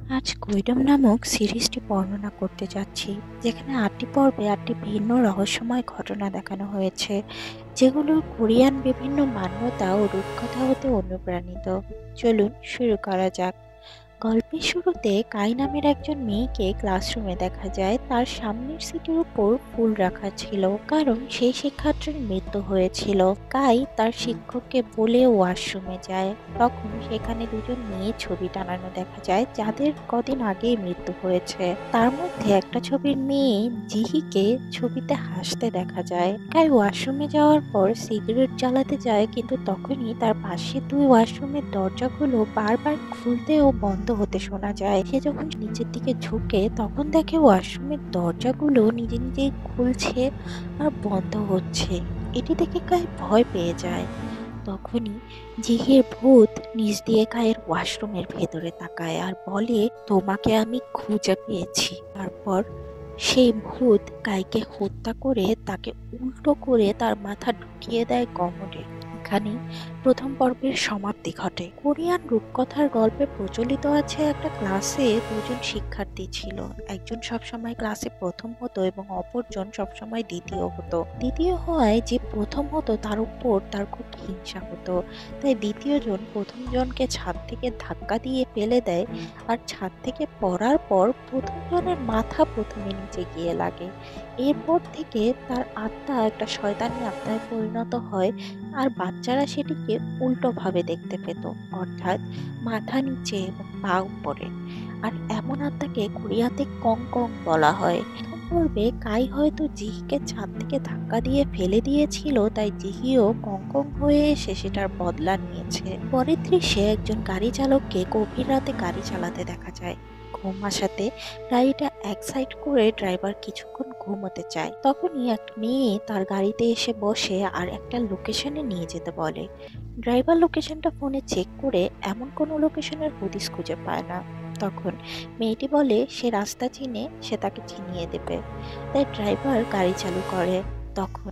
আজ কৈডম নামক সিরিজটি বর্ণনা করতে যাচ্ছি, যেখানে ৮টি পর্বে ৮টি ভিন্ন রহস্যময় ঘটনা দেখানো হয়েছে, যেগুলো কোরিয়ান বিভিন্ন মান্যতা ও রূপকথা হতে অনুপ্রাণিত। চলুন শুরু করা যাক। গল্পের শুরুতে কাই নামের একজন মেয়েকে ক্লাসরুমে দেখা যায়। তার সামনের সিটের উপর ফুল রাখা ছিল, কারণ সেই শিক্ষার্থীর মৃত্যু হয়েছিল। কাই তার শিক্ষককে বলে ওয়াশরুমে যায়। তখন সেখানে দুজন মেয়ে ছবি টানানো দেখা যায়, যাদের কদিন আগেই মৃত্যু হয়েছে। তার মধ্যে একটা ছবির মেয়ে জিহিকে ছবিতে হাসতে দেখা যায়। কাই ওয়াশরুমে যাওয়ার পর সিগারেট জ্বালাতে যায়, কিন্তু তখনই তার পাশে দুই ওয়াশরুমের দরজাগুলো বারবার খুলতে ও বন্ধ হতে শোনা যায়। সে যখন নিচের দিকে ঝুঁকে, তখন দেখে ওয়াশরুমের দরজাগুলো নিজে নিজেই খুলছে আর বন্ধ হচ্ছে। এটি দেখে কাই ভয় পেয়ে যায়। তখনই জিহির ভূত নিচ দিয়ে কায়ের ওয়াশরুমের ভেতরে তাকায় আর বলে, তোমাকে আমি খুঁজে পেয়েছি। তারপর সেই ভূত কাইকে হত্যা করে তাকে উল্টো করে তার মাথা ঢুকিয়ে দেয় কমোডে। এখানে প্রথম পর্বের সমাপ্তি ঘটে। কোরিয়ান রূপকথার গল্পে প্রচলিত আছে, একটা ক্লাসে দুজন শিক্ষার্থী ছিল। একজন সবসময় ক্লাসে প্রথম হতো এবং অপরজন সবসময় দ্বিতীয় হতো। দ্বিতীয় হওয়ায় যে প্রথম হতো তার উপর তার খুব হিংসা হতো, তাই দ্বিতীয় জন প্রথম জনকে ছাদ থেকে ধাক্কা দিয়ে ফেলে দেয়। আর ছাদ থেকে পড়ার পর প্রথম জনের মাথা প্রথমে নিচে গিয়ে লাগে। এরপর থেকে তার আত্মা একটা শয়তানি আত্মায় পরিণত হয়, আর বাচ্চারা সেটিকে উল্টোভাবে দেখতে পেত, অর্থাৎ মাথা নিচে এবং পা উপরে। আর এমন আত্মাকে কোরিয়াতে কং কং বলা হয়। প্রথম পর্বে কাই হয়তো জিহিকে ছাদ থেকে ধাক্কা দিয়ে ফেলে দিয়েছিল, তাই জিহিও কং কং হয়ে এসে সেটার বদলা নিয়েছে। পরের দৃশ্যে একজন গাড়ি চালককে গভীর রাতে গাড়ি চালাতে দেখা যায়। ঘুম আসাতে গাড়িটা এক সাইড করে ড্রাইভার কিছুক্ষণ ঘুমোতে চায়। তখনই একটা মেয়ে তার গাড়িতে এসে বসে আর একটা লোকেশনে নিয়ে যেতে বলে। ড্রাইভার লোকেশনটা ফোনে চেক করে এমন কোনো লোকেশনের হদিস খুঁজে পায় না। তখন মেয়েটি বলে সে রাস্তা চিনে, সে তাকে চিনিয়ে দেবে। তাই ড্রাইভার গাড়ি চালু করে। তখন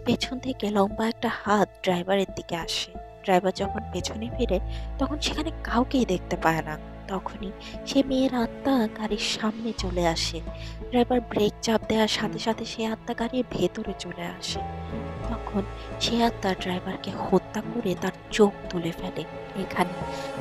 পেছন থেকে লম্বা একটা হাত ড্রাইভারের দিকে আসে। ড্রাইভার যখন পেছনে ফিরে, তখন সেখানে কাউকেই দেখতে পায় না। তখনই সে মেয়ের আত্মা গাড়ির সামনে চলে আসে। ড্রাইভার ব্রেক চাপ দেওয়ার সাথে সাথে সে আত্মা গাড়ির ভেতরে চলে আসে। তখন সে আত্মা ড্রাইভারকে হত্যা করে তার চোখ তুলে ফেলে। এখানে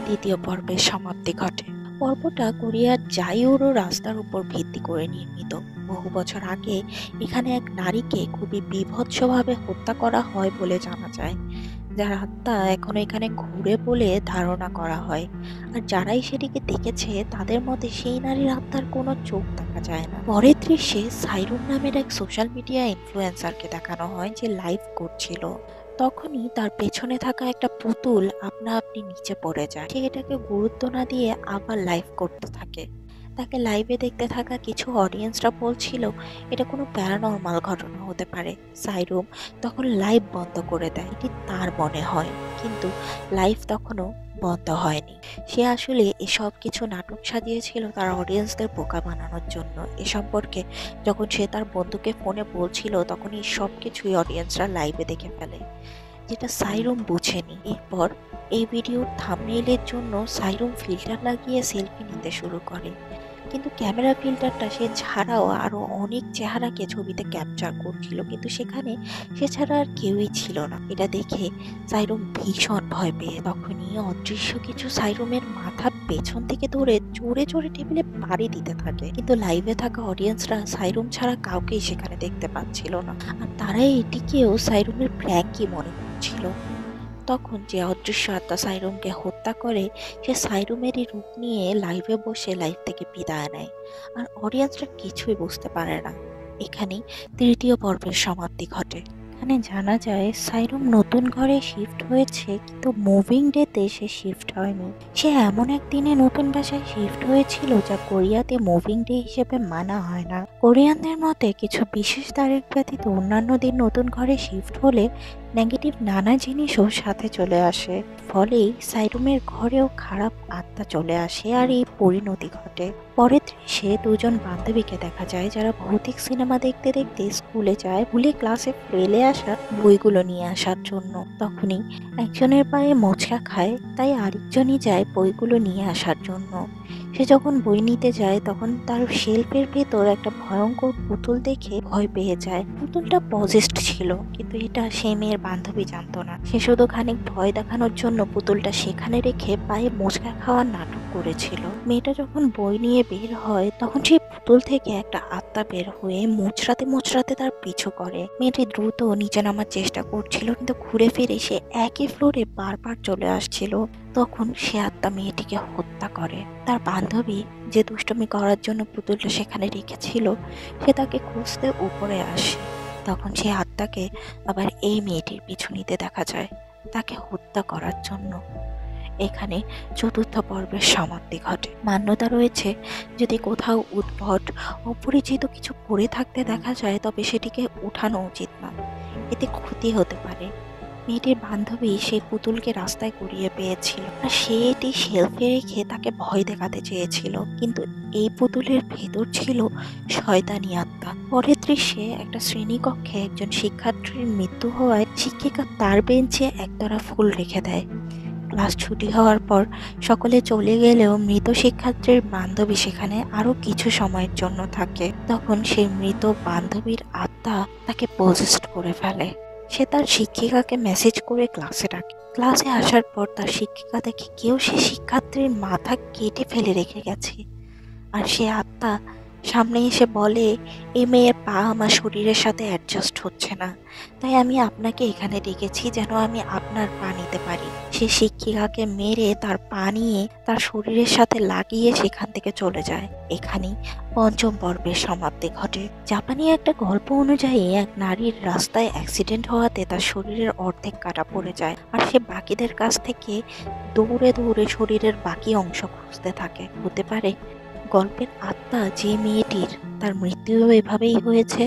দ্বিতীয় পর্বের সমাপ্তি ঘটে। পর্বটা কোরিয়ার জাইওরো রাস্তার উপর ভিত্তি করে নির্মিত। বহু বছর আগে এখানে এক নারীকে খুবই বীভৎসভাবে হত্যা করা হয় বলে জানা যায়, যার আত্মা এখনো এখানে ঘুরে বলে ধারণা করা হয়। আর যারাই সেটিকে দেখেছে তাদের মতে সেই নারীর আত্মার কোনো চোখ দেখা যায় না। পরের দৃশ্যে সাইরুম নামের এক সোশ্যাল মিডিয়া ইনফ্লুয়েন্সারকে দেখানো হয়, যে লাইভ করছিল। তখনই তার পেছনে থাকা একটা পুতুল আপনা আপনি নিচে পড়ে যায়। সে এটাকে গুরুত্ব না দিয়ে আবার লাইভ করতে থাকে। তাকে লাইভে দেখতে থাকা কিছু অডিয়েন্সরা বলছিল এটা কোনো প্যারানর্মাল ঘটনা হতে পারে। সাইরুম তখন লাইভ বন্ধ করে দেয়, এটি তার মনে হয়। কিন্তু লাইভ তখনও বন্ধ হয়নি। সে আসলে এসব কিছু নাটক সাজিয়েছিল তার অডিয়েন্সদের বোকা বানানোর জন্য। এ সম্পর্কে যখন সে তার বন্ধুকে ফোনে বলছিল, তখন এই সব কিছুই অডিয়েন্সরা লাইভে দেখে ফেলে, যেটা সাইরুম বুঝেনি। এরপর এই ভিডিওর থাম্বনেইলের জন্য সাইরুম ফিল্টার লাগিয়ে সেলফি নিতে শুরু করে, কিন্তু ক্যামেরা ফিল্টারটা সে ছাড়াও আরো অনেক চেহারাকে ছবিতে ক্যাপচার করছিল, কিন্তু সেখানে সে ছাড়া আর কেউই ছিল না। এটা দেখে সাইরুম ভীষণ ভয় পেয়ে তখনই অদৃশ্য কিছু সাইরুমের মাথা পেছন থেকে ধরে জোরে জোরে টেবিলে বাড়ি দিতে থাকে। কিন্তু লাইভে থাকা অডিয়েন্সরা সাইরুম ছাড়া কাউকেই সেখানে দেখতে পাচ্ছিল না, আর তারা এটিকেও সাইরুমের প্র্যাঙ্কই মনে করছিল। তখন যে অদৃশ্য আত্মা সাইরুমকে হত্যা করে, সে সাইরুমেরই রূপ নিয়ে লাইভে বসে লাইভ থেকে বিদায় নেয়, আর অডিয়েন্সরা কিছুই বুঝতে পারে না। এখানেই তৃতীয় পর্বের সমাপ্তি ঘটে। এখানে জানা যায় সাইরুম নতুন ঘরে শিফট হয়েছে, কিন্তু মুভিং ডেতে সে শিফট হয়নি। সে এমন একদিনে নতুন বাসায় শিফট হয়েছিল যা কোরিয়াতে মুভিং ডে হিসেবে মানা হয় না। কোরিয়ানদের মতে কিছু বিশেষ তারিখ ব্যতীত অন্যান্য দিন নতুন ঘরে শিফট হলে নেগেটিভ নানা জিনিসও সাথে চলে আসে। ফলেই সাইরুমের ঘরেও খারাপ আত্মা চলে আসে, আর এই পরিণতি ঘটে। পরের দৃশ্যে দুজন বান্ধবীকে দেখা যায়, যারা ভৌতিক সিনেমা দেখতে দেখতে স্কুলে যায়, ভুলে ক্লাসে ফেলে আসা বইগুলো নিয়ে আসার জন্য। তখনই একজনের পায়ে মোচকা খায়, তাই আরেকজনই যায় বইগুলো নিয়ে আসার জন্য। সে যখন বই নিতে যায় তখন তার শেলফের ভেতর একটা ভয়ঙ্কর পুতুল দেখে ভয় পেয়ে যায়। পুতুলটা পজেসড ছিল, কিন্তু এটা সে মেয়ের বান্ধবী জানতো না। সে শুধু খানিক ভয় দেখানোর জন্য পুতুলটা সেখানে রেখে পায়ে মোচকা খাওয়ার নাটক করেছিল। মেয়েটা যখন বই নিয়ে বের হয় তখন সেই পুতুল থেকে একটা আত্মা বের হয়ে মোচড়াতে মোচড়াতে তার পিছু করে। মেয়েটি দ্রুত নিচে নামার চেষ্টা করছিল, কিন্তু ঘুরে ফিরে সে একই ফ্লোরে বারবার চলে আসছিল। তখন সে আত্মা মেয়েটিকে হত্যা করে। তার বান্ধবী যে দুষ্টুমি করার জন্য পুতুলটা সেখানে রেখেছিল, সে তাকে খুঁজতে উপরে আসে। তখন সে আত্মাকে আবার এই মেয়েটির পিছু নিতে দেখা যায় তাকে হত্যা করার জন্য। এখানে চতুর্থ পর্বের সমাপ্তি ঘটে। মান্যতা রয়েছে, যদি কোথাও উদ্ভট অপরিচিত কিছু পড়ে থাকতে দেখা যায় তবে সেটিকে উঠানো উচিত না, এতে ক্ষতি হতে পারে। মেয়েটির বান্ধবী সেই পুতুলকে রাস্তায় কুড়িয়ে পেয়েছিল আর সে এটি শেলফে রেখে তাকে ভয় দেখাতে চেয়েছিল, কিন্তু এই পুতুলের ভেতর ছিল শয়তানি আত্মা। পরের দৃশ্যে একটা শ্রেণীকক্ষে একজন শিক্ষার্থীর মৃত্যু হওয়ায় শিক্ষিকা তার বেঞ্চে একতরা ফুল রেখে দেয়। ক্লাস ছুটি হওয়ার পর সকলে চলে গেলেও মৃত শিক্ষার্থীর বান্ধবী সেখানে আরো কিছু সময়ের জন্য থাকে। তখন সেই মৃত বান্ধবীর আত্মা তাকে পজেসড করে ফেলে। সে তার শিক্ষিকাকে মেসেজ করে ক্লাসে ডাকে। ক্লাসে আসার পর তার শিক্ষিকা দেখে কেউ সে শিক্ষার্থীর মাথা কেটে ফেলে রেখে গেছে। আর সে আত্মা সামনে এসে বলে, এই মেয়ের পা আমার শরীরের সাথে অ্যাডজাস্ট হচ্ছে না, তাই আমি আপনাকে এখানে ডেকেছি যেন আমি আপনার পা নিতে পারি। সে শিক্ষিকাকে মেরে তার পা নিয়ে তার শরীরের সাথে লাগিয়ে সেখান থেকে চলে যায়। এখানেই পঞ্চম পর্বের সমাপ্তি ঘটে। জাপানি একটা গল্প অনুযায়ী এক নারীর রাস্তায় অ্যাক্সিডেন্ট হওয়াতে তার শরীরের অর্ধেক কাটা পড়ে যায়, আর সে বাকিদের কাছ থেকে দৌড়ে দৌড়ে শরীরের বাকি অংশ খুঁজতে থাকে। হতে পারে গল্পের আত্মা যে মেয়েটির, তার মৃত্যুও এভাবেই হয়েছে।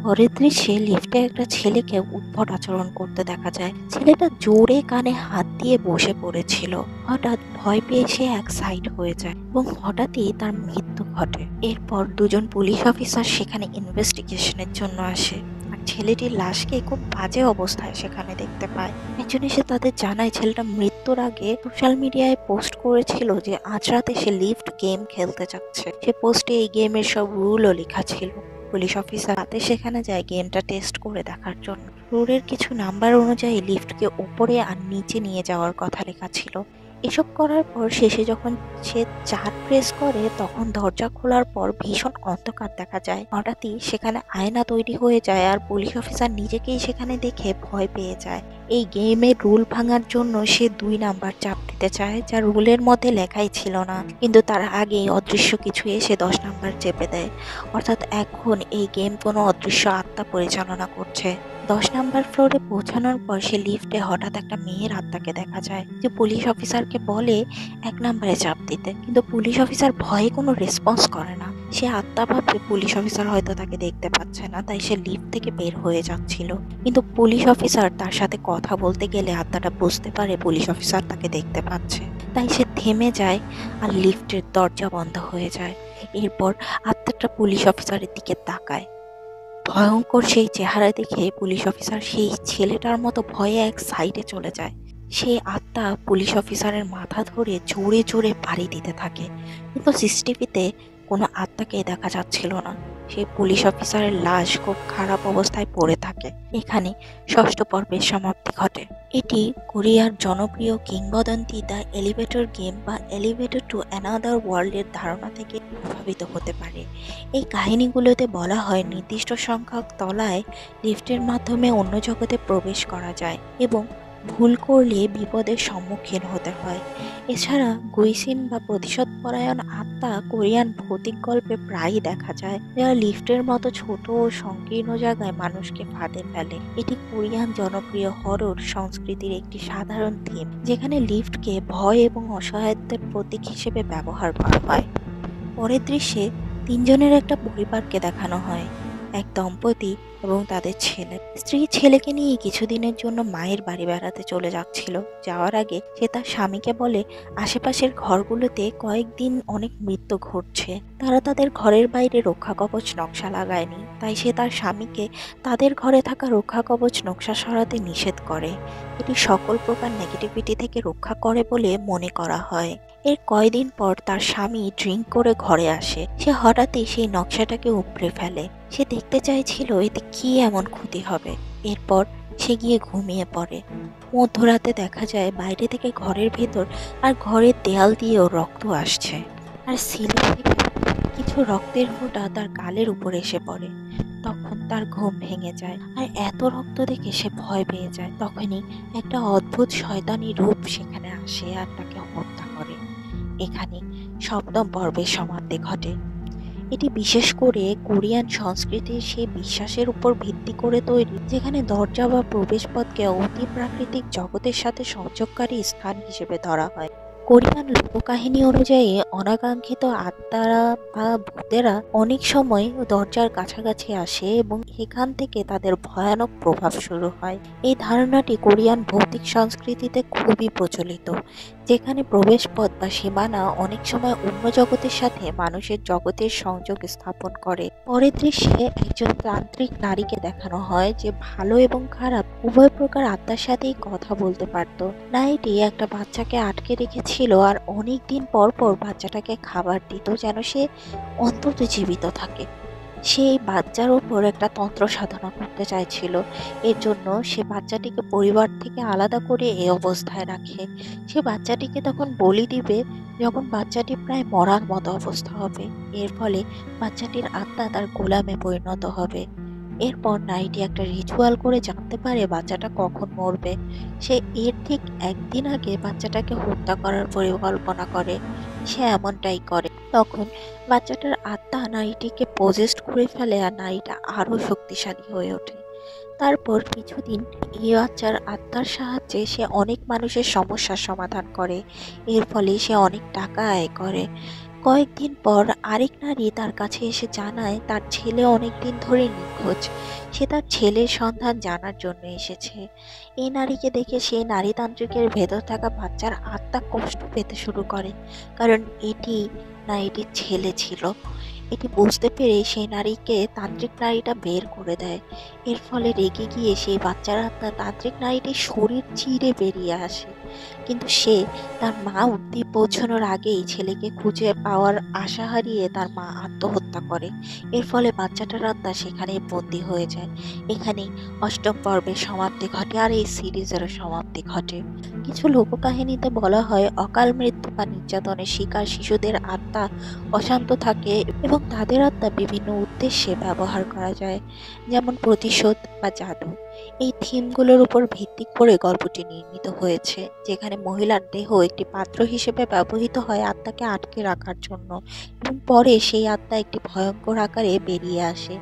পরের দৃশ্যে লিফটে একটা ছেলেকে উদ্ভট আচরণ করতে দেখা যায়। ছেলেটা জোরে কানে হাত দিয়ে বসে পড়েছিল। হঠাৎ ভয় পেয়ে সে এক সাইড হয়ে যায় এবং হঠাৎই তার মৃত্যু ঘটে। এরপর দুজন পুলিশ অফিসার সেখানে ইনভেস্টিগেশনের জন্য আসে আর ছেলেটির লাশকে খুব বাজে অবস্থায় সেখানে দেখতে পায়। একজন এসে তাদের জানায় ছেলেটা মৃত্যুর আগে সোশ্যাল মিডিয়ায় পোস্ট করেছিল যে আজ রাতে সে লিফট গেম খেলতে যাচ্ছে। সে পোস্টে এই গেমের সব রুলও লেখা ছিল। পুলিশ অফিসার রাতে সেখানে যায় গেমটা টেস্ট করে দেখার জন্য। রোডের কিছু নাম্বার অনুযায়ী লিফটকে উপরে আর নিচে নিয়ে যাওয়ার কথা লেখা ছিল। এসব করার পর শেষে যখন সে 4 প্রেস করে তখন দরজা খোলার পর ভীষণ অন্ধকার দেখা যায়। হঠাৎই সেখানে আয়না তৈরি হয়ে যায় আর পুলিশ অফিসার নিজেকেই সেখানে দেখে ভয় পেয়ে যায়। এই গেমের রুল ভাঙার জন্য সে 2 নাম্বার চাপ দিতে চায়, যা রুলের মধ্যে লেখাই ছিল না, কিন্তু তার আগেই অদৃশ্য কিছু এসে 10 নাম্বার চেপে দেয়। অর্থাৎ এখন এই গেম কোনো অদৃশ্য আত্মা পরিচালনা করছে। 10 নাম্বার ফ্লোরে পৌঁছানোর পর সে লিফটে হঠাৎ একটা মেয়ের আত্মাকে দেখা যায়, যে পুলিশ অফিসারকে বলে 1 নাম্বারে চাপ দিতে, কিন্তু পুলিশ অফিসার ভয়ে কোনো রেসপন্স করে না। সে আত্মা ভাবে পুলিশ অফিসার হয়তো তাকে দেখতে পাচ্ছে না, তাই সে লিফট থেকে বের হয়ে যাচ্ছিল। কিন্তু পুলিশ অফিসার তার সাথে কথা বলতে গেলে আত্মাটা বুঝতে পারে পুলিশ অফিসার তাকে দেখতে পাচ্ছে, তাই সে থেমে যায় আর লিফটের দরজা বন্ধ হয়ে যায়। এরপর আত্মাটা পুলিশ অফিসারের দিকে তাকায়। ভয়ঙ্কর সেই চেহারা দেখে পুলিশ অফিসার সেই ছেলেটার মতো ভয়ে এক সাইডে চলে যায়। সেই আত্মা পুলিশ অফিসারের মাথা ধরে জোরে জোরে বাড়ি দিতে থাকে, কিন্তু সিসিটিভিতে কোনো আত্মাকে দেখা যাচ্ছিল না। সেই পুলিশ অফিসারের লাশ খুব খারাপ অবস্থায় পড়ে থাকে। এখানে ষষ্ঠ পর্বের সমাপ্তি ঘটে। এটি কোরিয়ার জনপ্রিয় কিংবদন্তি দ্য এলিভেটর গেম বা এলিভেটর টু অ্যানাদার ওয়ার্ল্ডের ধারণা থেকে প্রভাবিত হতে পারে। এই কাহিনীগুলোতে বলা হয় নির্দিষ্ট সংখ্যক তলায় লিফটের মাধ্যমে অন্য জগতে প্রবেশ করা যায় এবং ভুল করলে বিপদের সম্মুখীন হতে হয়। এছাড়া গুইসিন বা প্রতিশোধপরায়ণ আত্মা কোরিয়ান ভৌতিক গল্পে প্রায়ই দেখা যায়, যারা লিফটের মতো ছোট ও সংকীর্ণ জায়গায় মানুষকে ফাঁদে ফেলে। এটি কোরিয়ান জনপ্রিয় হরর সংস্কৃতির একটি সাধারণ থিম, যেখানে লিফটকে ভয় এবং অসহায়ত্বের প্রতীক হিসেবে ব্যবহার করা হয়। পরের দৃশ্যে 3 জনের একটা পরিবারকে দেখানো হয়, এক দম্পতি এবং তাদের ছেলে। স্ত্রী ছেলেকে নিয়ে কিছুদিনের জন্য মায়ের বাড়ি বেড়াতে চলে যাচ্ছিল। যাওয়ার আগে সে তার স্বামীকে বলে আশেপাশের ঘরগুলোতে কয়েকদিন অনেক মৃত্যু ঘটছে, তারা তাদের ঘরের বাইরে রক্ষা কবচ নকশা লাগায়নি, তাই সে তার স্বামীকে তাদের ঘরে থাকা রক্ষা কবচ নকশা সরাতে নিষেধ করে। এটি সকল প্রকার নেগেটিভিটি থেকে রক্ষা করে বলে মনে করা হয়। এর কয়দিন পর তার স্বামী ড্রিঙ্ক করে ঘরে আসে। সে হঠাৎই সেই নকশাটাকে উপড়ে ফেলে। সে দেখতে চাইছিল এতে কি এমন ক্ষতি হবে। এরপর সে গিয়ে ঘুমিয়ে পড়ে। মধ্যরাতে দেখা যায় বাইরে থেকে ঘরের ভেতর আর ঘরের দেয়াল দিয়েও রক্ত আসছে, আর সিলিং থেকে কিছু রক্তের ফোঁটা তার গালের উপর এসে পড়ে। তখন তার ঘুম ভেঙে যায়, আর এত রক্ত দেখে সে ভয় পেয়ে যায়। তখনই একটা অদ্ভুত শয়তানি রূপ সেখানে আসে আর তাকে হত্যা করে। এখানে সপ্তম পর্বের সমাপ্তি ঘটে। এটি বিশেষ করে কোরিয়ান সংস্কৃতির সেই বিশ্বাসের উপর ভিত্তি করে তৈরি, যেখানে দরজা বা প্রবেশপথকে অতি প্রাকৃতিক জগতের সাথে সংযোগকারী স্থান হিসেবে ধরা হয়। কোরিয়ান লোককাহিনী অনুযায়ী অনাকাঙ্ক্ষিত আত্মারা বা ভূতেরা অনেক সময় দরজার কাছাকাছি আসে এবং এখান থেকে তাদের ভয়ানক প্রভাব শুরু হয়। এই ধারণাটি কোরিয়ান ভৌতিক সংস্কৃতিতে খুবই প্রচলিত, যেখানে প্রবেশপথ বা সীমানা অনেক সময় অন্য জগতের সাথে মানুষের জগতের সংযোগ স্থাপন করে। পরের দৃশ্যে একজন তান্ত্রিক নারীকে দেখানো হয় যে ভালো এবং খারাপ উভয় প্রকার আত্মার সাথেই কথা বলতে পারত। নারীটি একটা বাচ্চাকে আটকে রেখেছিল আর অনেক দিন পর পর বাচ্চাটাকে খাবার দিত যেন সে অন্তত জীবিত থাকে। সেই বাচ্চার ওপর একটা তন্ত্র সাধনা করতে চাইছিল। এর জন্য সে বাচ্চাটিকে পরিবার থেকে আলাদা করে এই অবস্থায় রাখে। সে বাচ্চাটিকে তখন বলি দিবে যখন বাচ্চাটি প্রায় মরার মতো অবস্থা হবে। এর ফলে বাচ্চাটির আত্মা তার গোলামে পরিণত হবে। এরপর নারীটি একটা রিচুয়াল করে জানতে পারে বাচ্চাটা কখন মরবে। সে এর ঠিক একদিন আগে বাচ্চাটাকে হত্যা করার পরিকল্পনা করে। সে এমনটাই করে। তখন বাচ্চাটার আত্মা নারীটিকে পজেসড করে ফেলে আর নারীটা আরো শক্তিশালী হয়ে ওঠে। তারপর কিছুদিন এই বাচ্চার আত্মার সাহায্যে সে অনেক মানুষের সমস্যার সমাধান করে। এর ফলে সে অনেক টাকা আয় করে। কয়েকদিন পর আরেক নারী তার কাছে এসে জানায় তার ছেলে অনেক দিন ধরে নিখোঁজ। সে তার ছেলের সন্ধান জানার জন্য এসেছে। এই নারীকে দেখে সেই নারীতান্ত্রিকের ভেতর থাকা বাচ্চার আত্মা কষ্ট পেতে শুরু করে, কারণ এটি নারীটির ছেলে ছিল। এটি বুঝতে পেরে সেই নারীকে তান্ত্রিক নারীটা বের করে দেয়। এর ফলে রেগে গিয়ে সেই বাচ্চার আত্মা তান্ত্রিক নারীটির শরীর চিরে বেরিয়ে আসে। কিন্তু সে তার মা অবধি পৌঁছানোর আগেই ছেলেকে খুঁজে পাওয়ার আশা হারিয়ে তার মা আত্মহত্যা করে। এর ফলে বাচ্চাটার আত্মা সেখানেই বন্দী হয়ে যায়। এখানেই অষ্টম পর্বের সমাপ্তি ঘটে আর এই সিরিজেরও সমাপ্তি ঘটে। কিছু লোককাহিনীতে বলা হয় অকাল মৃত্যু বা নির্যাতনের শিকার শিশুদের আত্মা অশান্ত থাকে এবং তাদের আত্মা বিভিন্ন উদ্দেশ্যে ব্যবহার করা যায়, যেমন প্রতিশোধ বা জাদু। এই থিমগুলোর উপর ভিত্তি করে গল্পটি নির্মিত হয়েছে, যেখানে মহিলার দেহ একটি পাত্র হিসেবে ব্যবহৃত হয় আত্মাকে আটকে রাখার জন্য, এবং পরে সেই আত্মা একটি ভয়ঙ্কর আকারে বেরিয়ে আসে।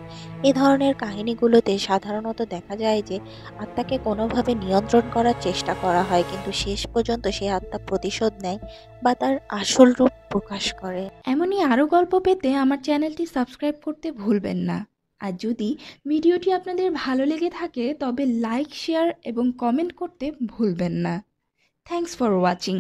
এ ধরনের কাহিনীগুলোতে সাধারণত দেখা যায় যে আত্মাকে কোনোভাবে নিয়ন্ত্রণ করার চেষ্টা করা হয়, কিন্তু শেষ পর্যন্ত সেই আত্মা প্রতিশোধ নেয় বা তার আসল রূপ প্রকাশ করে। এমনই আরও গল্প পেতে আমার চ্যানেলটি সাবস্ক্রাইব করতে ভুলবেন না। আর যদি ভিডিওটি আপনাদের ভালো লেগে থাকে তবে লাইক, শেয়ার এবং কমেন্ট করতে ভুলবেন না। Thanks for watching.